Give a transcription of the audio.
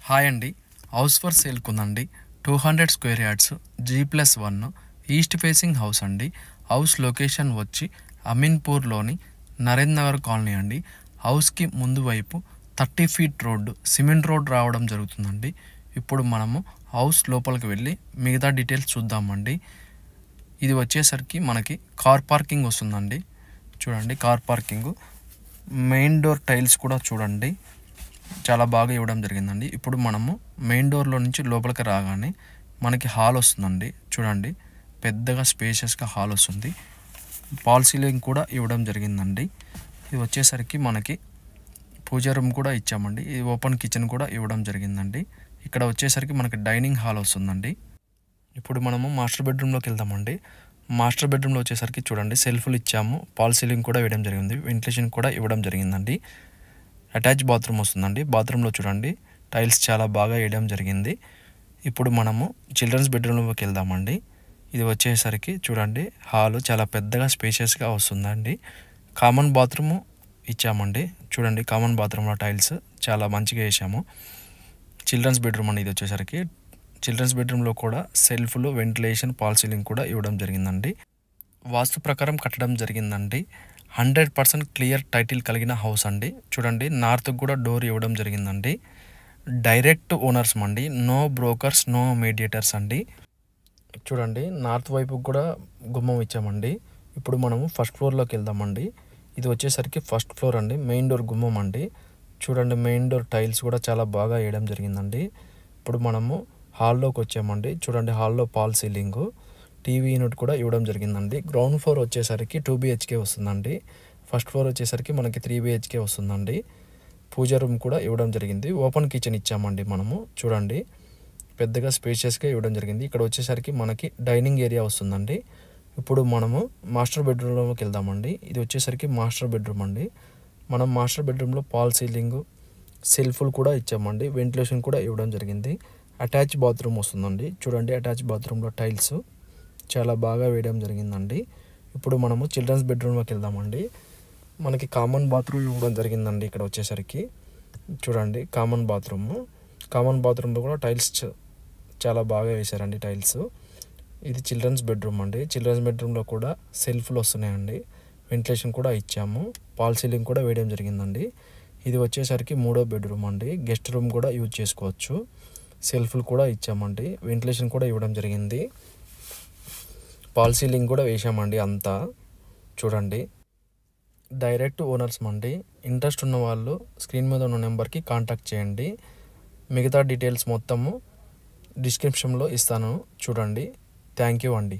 Hi అండి. House for సేల్‌కి ఉందండి. 200 square yards G+1 east facing house అండి. హౌస్ లొకేషన్ వచ్చి అమీన్పూర్లోని నరేంద్ర నగర్ కాలనీ అండి. హౌస్కి ముందు వైపు 30 ఫీట్ రోడ్డు సిమెంట్ రోడ్ రావడం జరుగుతుందండి. ఇప్పుడు మనము హౌస్ లోపలికి వెళ్ళి మిగతా డీటెయిల్స్ చూద్దామండి. ఇది వచ్చేసరికి మనకి కార్ పార్కింగ్ వస్తుందండి. చూడండి, car parking, main door tiles కూడా చూడండి చాలా బాగా ఇవ్వడం జరిగిందండి. ఇప్పుడు మనము మెయిన్ డోర్లో నుంచి లోపలికి రాగానే మనకి హాల్ వస్తుందండి. చూడండి, పెద్దగా స్పేషియస్గా హాల్ వస్తుంది. ఫాల్ సీలింగ్ కూడా ఇవ్వడం జరిగిందండి. ఇది వచ్చేసరికి మనకి పూజా రూమ్ కూడా ఇచ్చామండి. ఇది ఓపెన్ కిచెన్ కూడా ఇవ్వడం జరిగిందండి. ఇక్కడ వచ్చేసరికి మనకి డైనింగ్ హాల్ వస్తుందండి. ఇప్పుడు మనము మాస్టర్ బెడ్రూమ్లోకి వెళ్దామండి. మాస్టర్ బెడ్రూమ్లో వచ్చేసరికి చూడండి, సెల్ఫ్లు ఇచ్చాము, ఫాల్ సీలింగ్ కూడా ఇవ్వడం జరిగింది, వెంటిలేషన్ కూడా ఇవ్వడం జరిగిందండి. అటాచ్ బాత్రూమ్ వస్తుందండి. బాత్రూంలో చూడండి, టైల్స్ చాలా బాగా వేయడం జరిగింది. ఇప్పుడు మనము చిల్డ్రన్స్ బెడ్రూమ్లోకి వెళ్దామండి. ఇది వచ్చేసరికి చూడండి, హాలు చాలా పెద్దగా స్పేషియస్గా వస్తుందండి. కామన్ బాత్రూము ఇచ్చామండి. చూడండి, కామన్ బాత్రూంలో టైల్స్ చాలా మంచిగా వేసాము. చిల్డ్రన్స్ బెడ్రూమ్ అండి. ఇది వచ్చేసరికి చిల్డ్రన్స్ బెడ్రూమ్లో కూడా సెల్ఫ్లు, వెంటిలేషన్, ఫాల్ సీలింగ్ కూడా ఇవ్వడం జరిగిందండి. వాస్తు ప్రకారం కట్టడం జరిగిందండి. 100% క్లియర్ టైటిల్ కలిగిన హౌస్ అండి. చూడండి, నార్త్కి కూడా డోర్ ఇవ్వడం జరిగిందండి. డైరెక్ట్ ఓనర్స్ అండి, నో బ్రోకర్స్, నో మీడియేటర్స్ అండి. చూడండి, నార్త్ వైపుకి కూడా గుమ్మం ఇచ్చామండి. ఇప్పుడు మనము ఫస్ట్ ఫ్లోర్లోకి వెళ్దామండి. ఇది వచ్చేసరికి ఫస్ట్ ఫ్లోర్ అండి. మెయిన్ డోర్ గుమ్మం అండి. చూడండి, మెయిన్ డోర్ టైల్స్ కూడా చాలా బాగా వేయడం జరిగిందండి. ఇప్పుడు మనము హాల్లోకి వచ్చామండి. చూడండి, హాల్లో ఫాల్ సీలింగు, టీవీ యూనిట్ కూడా ఇవ్వడం జరిగిందండి. గ్రౌండ్ ఫ్లోర్ వచ్చేసరికి 2 BHK వస్తుందండి. ఫస్ట్ ఫ్లోర్ వచ్చేసరికి మనకి 3 BHK వస్తుందండి. పూజా రూమ్ కూడా ఇవ్వడం జరిగింది. ఓపెన్ కిచెన్ ఇచ్చామండి మనము. చూడండి, పెద్దగా స్పేషియస్గా ఇవ్వడం జరిగింది. ఇక్కడ వచ్చేసరికి మనకి డైనింగ్ ఏరియా వస్తుందండి. ఇప్పుడు మనము మాస్టర్ బెడ్రూమ్లోకి వెళ్దామండి. ఇది వచ్చేసరికి మాస్టర్ బెడ్రూమ్ అండి. మనం మాస్టర్ బెడ్రూమ్లో ఫాల్ సీలింగ్, సెల్ఫ్లు కూడా ఇచ్చామండి, వెంటిలేషన్ కూడా ఇవ్వడం జరిగింది. అటాచ్ బాత్రూమ్ వస్తుందండి. చూడండి, అటాచ్ బాత్రూంలో టైల్స్ చాలా బాగా వేయడం జరిగిందండి. ఇప్పుడు మనము చిల్డ్రన్స్ బెడ్రూమ్లోకి వెళ్దామండి. మనకి కామన్ బాత్రూమ్ ఇవ్వడం జరిగిందండి. ఇక్కడ వచ్చేసరికి చూడండి, కామన్ బాత్రూంలో కూడా టైల్స్ చాలా బాగా వేశారండి టైల్స్. ఇది చిల్డ్రన్స్ బెడ్రూమ్ అండి. చిల్డ్రన్స్ బెడ్రూమ్లో కూడా సెల్ఫ్లు వస్తున్నాయండి, వెంటిలేషన్ కూడా ఇచ్చాము, ఫాల్ సీలింగ్ కూడా వేయడం జరిగిందండి. ఇది వచ్చేసరికి 3వ బెడ్రూమ్ అండి. గెస్ట్ రూమ్ కూడా యూజ్ చేసుకోవచ్చు. సెల్ఫ్లు కూడా ఇచ్చామండి, వెంటిలేషన్ కూడా ఇవ్వడం జరిగింది, ఫాల్ సీలింగ్ కూడా వేసామండి అంతా. చూడండి, డైరెక్ట్ ఓనర్స్ అండి. ఇంట్రెస్ట్ ఉన్న వాళ్ళు స్క్రీన్ మీద ఉన్న నెంబర్కి కాంటాక్ట్ చేయండి. మిగతా డీటెయిల్స్ మొత్తము డిస్క్రిప్షన్లో ఇస్తాను, చూడండి. థ్యాంక్ యూ అండి.